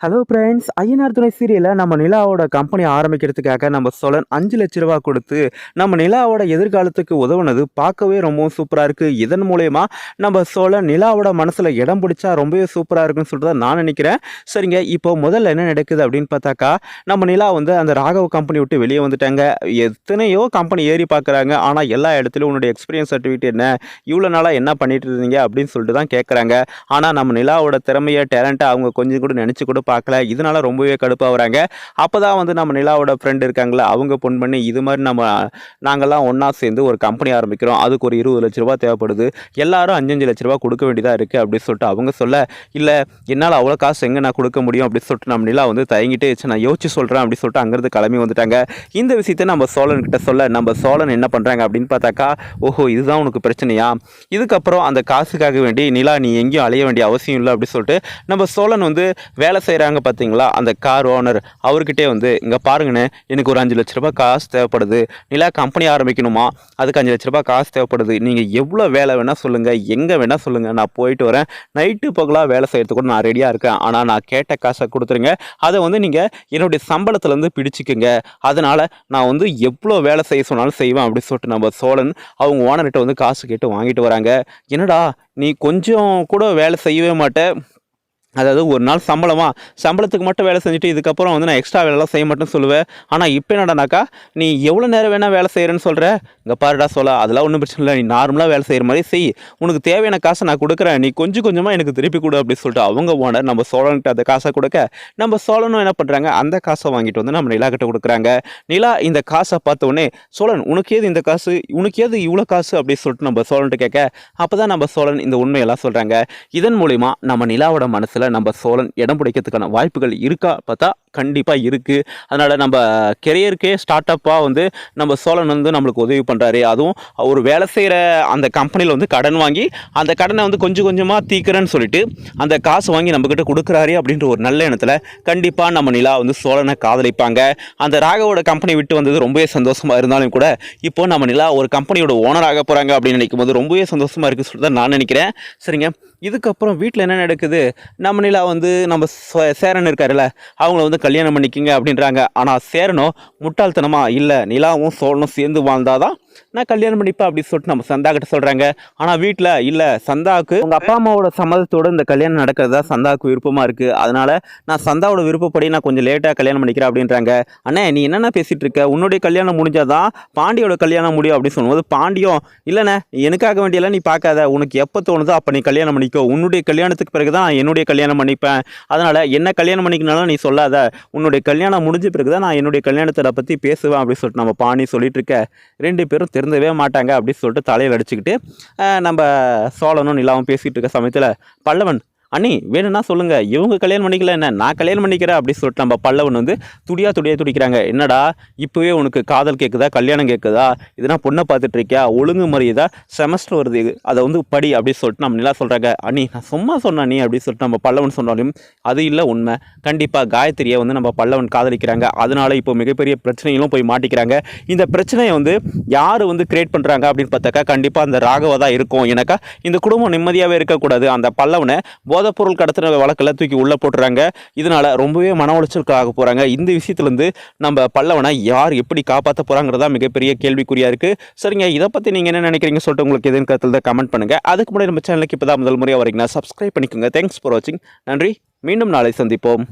Hello friends, Ayyanar துணை சீரியலில் நம்ம நிலாவோட கம்பெனி ஆரம்பிக்கிறதுக்காக நம்ம சோழன் 5 லட்ச ரூபா கொடுத்து நம்ம நிலாவோட எதிர்காலத்துக்கு உதவுனது பார்க்கவே ரொம்பவும் சூப்பராக இருக்குது. இதன் மூலயமா நம்ம சோழன் நிலாவோட மனசில் இடம் பிடிச்சா ரொம்பவே சூப்பராக இருக்குன்னு சொல்லிட்டு தான் நான் நினைக்கிறேன். சரிங்க, இப்போ முதல்ல என்ன நடக்குது அப்படின்னு பார்த்தாக்கா, நம்ம நிலா வந்து அந்த ராகவ் கம்பெனி விட்டு வெளியே வந்துட்டாங்க. எத்தனையோ கம்பெனி ஏறி பார்க்குறாங்க, ஆனால் எல்லா இடத்துலையும் உன்னுடைய எக்ஸ்பீரியன்ஸ் சர்டிஃபிகேட் என்ன, இவ்வளோ நாளாக என்ன பண்ணிட்டு இருந்தீங்க அப்படின்னு சொல்லிட்டு தான் கேட்குறாங்க. ஆனால் நம்ம நிலாவோட திறமையை டேலண்ட்டை அவங்க கொஞ்சம் கூட நினச்சி கூட பார்க்கல. இதனால ரொம்பவே கடுப்பாகிறாங்க. அப்போ தான் வந்து நம்ம நிலாவோட ஃப்ரெண்ட் இருக்காங்களா, அவங்க ஃபோன் பண்ணி இது மாதிரி நாங்கள்லாம் ஒன்றா சேர்ந்து ஒரு கம்பெனி ஆரம்பிக்கிறோம், அதுக்கு ஒரு 20 லட்ச ரூபா தேவைப்படுது, எல்லாரும் 5 லட்ச ரூபா கொடுக்க வேண்டியதாக இருக்குது அப்படின்னு சொல்லிட்டு அவங்க சொல்ல, இல்லை என்னால் அவ்வளோ காசு எங்கே நான் கொடுக்க முடியும் அப்படின்னு சொல்லிட்டு நம்ம நிலா வந்து தயங்கிட்டு நான் யோசிச்சு சொல்கிறேன் அப்படின்னு சொல்லிட்டு அங்கேருந்து கிளம்பி வந்துட்டாங்க. இந்த விஷயத்தை நம்ம சோழன்கிட்ட சொல்ல, நம்ம சோழன் என்ன பண்ணுறாங்க அப்படின்னு பார்த்தாக்கா, ஓஹோ இதுதான் உனக்கு பிரச்சனையா, இதுக்கப்புறம் அந்த காசுக்காக வேண்டி நிலா நீ எங்கேயும் அலைய வேண்டிய அவசியம் இல்லை அப்படின்னு சொல்லிட்டு நம்ம சோழன் வந்து வேலை செய்கிறாங்க பார்த்தீங்களா அந்த கார் ஓனர், அவர்கிட்டே வந்து இங்கே பாருங்கண்ணே, எனக்கு ஒரு 5 லட்ச ரூபா காசு தேவைப்படுது, நிலா கம்பெனி ஆரம்பிக்கணுமா, அதுக்கு 5 லட்ச ரூபா காசு தேவைப்படுது, நீங்கள் எவ்வளோ வேலை வேணால் சொல்லுங்கள், எங்கே வேணால் சொல்லுங்கள், நான் போயிட்டு வரேன், நைட்டு பகலாக வேலை செய்கிறதுக்கு கூட நான் ரெடியாக இருக்கேன், ஆனால் நான் கேட்ட காசை கொடுத்துருங்க, அதை வந்து நீங்கள் என்னுடைய சம்பளத்துலேருந்து பிடிச்சிக்குங்க, அதனால் நான் வந்து எவ்வளோ வேலை செய்ய சொன்னாலும் செய்வேன் அப்படின்னு சொல்லிட்டு நம்ம சோழன் அவங்க ஓனர்கிட்ட வந்து காசு கேட்டு வாங்கிட்டு வராங்க. என்னடா நீ கொஞ்சம் கூட வேலை செய்யவே மாட்டேன், அதாவது ஒரு நாள் சம்பளத்துக்கு மட்டும் வேலை செஞ்சுட்டு இதுக்கப்புறம் வந்து நான் எக்ஸ்ட்ரா வேலைலாம் செய்ய மாட்டேன்னு சொல்லுவேன், ஆனால் இப்போ என்னடானாக்கா நீ எவ்வளோ நேரம் வேணால் வேலை செய்கிறேன்னு சொல்கிற, இங்கே பாருடா சொல்ல அதெல்லாம் ஒன்றும் பிரச்சனை இல்லை, நீ நார்மலாக வேலை செய்கிற மாதிரி செய், உனக்கு தேவையான காசை நான் கொடுக்குறேன், நீ கொஞ்சம் கொஞ்சமாக எனக்கு திருப்பி கொடு அப்படின்னு சொல்லிட்டு அவங்க ஓனர் நம்ம சோழன்கிட்ட அந்த காசை கொடுக்க, நம்ம சோழனும் என்ன பண்ணுறாங்க அந்த காசை வாங்கிட்டு வந்து நம்ம நிலா கிட்ட கொடுக்குறாங்க. நிலா இந்த காசை பார்த்த உடனே, சோழன் உனக்கு ஏது இந்த காசு, உனக்கு ஏது இவ்வளோ காசு அப்படின்னு சொல்லிட்டு நம்ம சோழன்ட்டு கேட்க, அப்போ தான் நம்ம சோழன் இந்த உண்மையெல்லாம் சொல்கிறாங்க. இதன் மூலிமா நம்ம நிலாவோட மனசில் நம்ம சோழன் இடம் பிடிக்கிறதுக்கான வாய்ப்புகள் இருக்கா பார்த்தா கண்டிப்பாக இருக்குது. அதனால் நம்ம கெரியருக்கே ஸ்டார்ட் அப்பாக வந்து நம்ம சோழன் வந்து நம்மளுக்கு உதவி பண்ணுறாரு. அதுவும் ஒரு வேலை செய்கிற அந்த கம்பெனியில் வந்து கடன் வாங்கி அந்த கடனை வந்து கொஞ்சம் கொஞ்சமாக தீக்கிறேன்னு சொல்லிட்டு அந்த காசு வாங்கி நம்மக்கிட்ட கொடுக்குறாரு அப்படின்ற ஒரு நல்ல எண்ணத்தில் கண்டிப்பாக நம்ம நிலா வந்து சோழனை காதலிப்பாங்க. அந்த ராகவோட கம்பெனி விட்டு வந்தது ரொம்பவே சந்தோஷமாக இருந்தாலும் கூட இப்போ நம்ம நிலா ஒரு கம்பெனியோட ஓனராக போகிறாங்க அப்படின்னு நினைக்கும் போது ரொம்பவே சந்தோஷமாக இருக்குது சொல்லிட்டு தான் நான் நினைக்கிறேன். சரிங்க, இதுக்கப்புறம் வீட்டில் என்ன நடக்குது, நம்ம நிலா வந்து நம்ம சேரன் இருக்காருல்ல, அவங்கள வந்து கல்யாணம் பண்ணிக்கிங்க அப்படின்றாங்க. ஆனால் சேரனோ முட்டாள்தனமாக, இல்லை நிலாவும் சோழனும் சேர்ந்து வாழ்ந்தாதான் நான் கல்யாணம் பண்ணிப்பேன் அப்படின்னு சொல்லிட்டு நம்ம சந்தா கிட்ட சொல்கிறாங்க. ஆனால் வீட்டில் இல்லை, சந்தாவுக்கு உங்கள் அப்பா அம்மாவோட சம்மதத்தோடு இந்த கல்யாணம் நடக்கிறதா சந்தாவுக்கு விருப்பமாக இருக்குது, அதனால் நான் சந்தாவோட விருப்பப்படி நான் கொஞ்சம் லேட்டாக கல்யாணம் பண்ணிக்கிறேன் அப்படின்றாங்க. அண்ணே நீ என்னென்ன பேசிகிட்டு இருக்க, உன்னுடைய கல்யாணம் முடிஞ்சாதான் பாண்டியோட கல்யாணம் முடியும் அப்படின்னு சொல்லும்போது பாண்டியும், இல்லைண்ணே எனக்காக வேண்டியெல்லாம் நீ பார்க்காத, உனக்கு எப்போ தோணுதோ அப்போ நீ கல்யாணம் பண்ணிக்கோ, உன்னுடைய கல்யாணத்துக்கு பிறகு தான் என்னுடைய கல்யாணம் பண்ணிப்பேன், அதனால் என்ன கல்யாணம் பண்ணிக்கனாலும் நீ சொல்லாத, உன்னுடைய கல்யாணம் முடிஞ்ச பிறகு தான் நான் என்னுடைய கல்யாணத்தை பற்றி பேசுவேன் அப்படின்னு சொல்லிட்டு நம்ம பாண்டி சொல்லிட்டு இருக்க, 2 பேரும் திருந்தவே மாட்டாங்க அப்படின்னு சொல்லிட்டு தலையில் அடிச்சுக்கிட்டு நம்ம சோழனும் நிலாவும் பேசிகிட்டு இருக்க சமயத்தில் பல்லவன், அண்ணி வேணும்னா சொல்லுங்கள், இவங்க கல்யாணம் பண்ணிக்கல என்ன நான் கல்யாணம் பண்ணிக்கிறேன் அப்படின்னு சொல்லிட்டு நம்ம பல்லவன் வந்து துடிக்கிறாங்க. என்னடா இப்போவே உனக்கு காதல் கேட்குதா, கல்யாணம் கேட்குதா, இதனா பொண்ணை பார்த்துட்டு இருக்கியா, ஒழுங்கு முறையதா, செமஸ்டர் வருது அதை வந்து படி அப்படின்னு சொல்லிட்டு நம்ம நிலா சொல்கிறாங்க. அண்ணி நான் சும்மா சொன்னேன் நீ அப்படின்னு சொல்லிட்டு நம்ம பல்லவன் சொன்னாலும் அது இல்லை உண்மை, கண்டிப்பாக காயத்ரியை வந்து நம்ம பல்லவன் காதலிக்கிறாங்க, அதனால இப்போ மிகப்பெரிய பிரச்சனைகளும் போய் மாட்டிக்கிறாங்க. இந்த பிரச்சனையை வந்து யார் வந்து கிரியேட் பண்ணுறாங்க அப்படின்னு பார்த்தாக்கா கண்டிப்பாக அந்த ராகவா தான் இருக்கும். எனக்கா இந்த குடும்பம் நிம்மதியாகவே இருக்கக்கூடாது, அந்த பல்லவனை போதைப்பொருள் கடத்தின வழக்கில் தூக்கி உள்ளே போட்டுறாங்க, இதனால் ரொம்பவே மன உளைச்சலுக்கு ஆக போகிறாங்க. இந்த விஷயத்துலேருந்து நம்ம பல்லவனை யார் எப்படி காப்பாற்ற போகிறாங்கிறதா மிகப்பெரிய கேள்விக்குறியாக இருக்குது. சரிங்க, இதை பற்றி நீங்கள் என்ன நினைக்கிறீங்க சொல்லிட்டு உங்களுக்கு எதுன்னு கருத்தில் தான் கமெண்ட் பண்ணுங்கள். அதுக்கு முன்னாடி நம்ம சேனலுக்கு இப்போ தான் முதல் முறையாக வரீங்கன்னா சப்ஸ்கிரைப் பண்ணிக்கோங்க. தேங்க்ஸ் ஃபார் வாட்சிங். நன்றி, மீண்டும் நாளை சந்திப்போம்.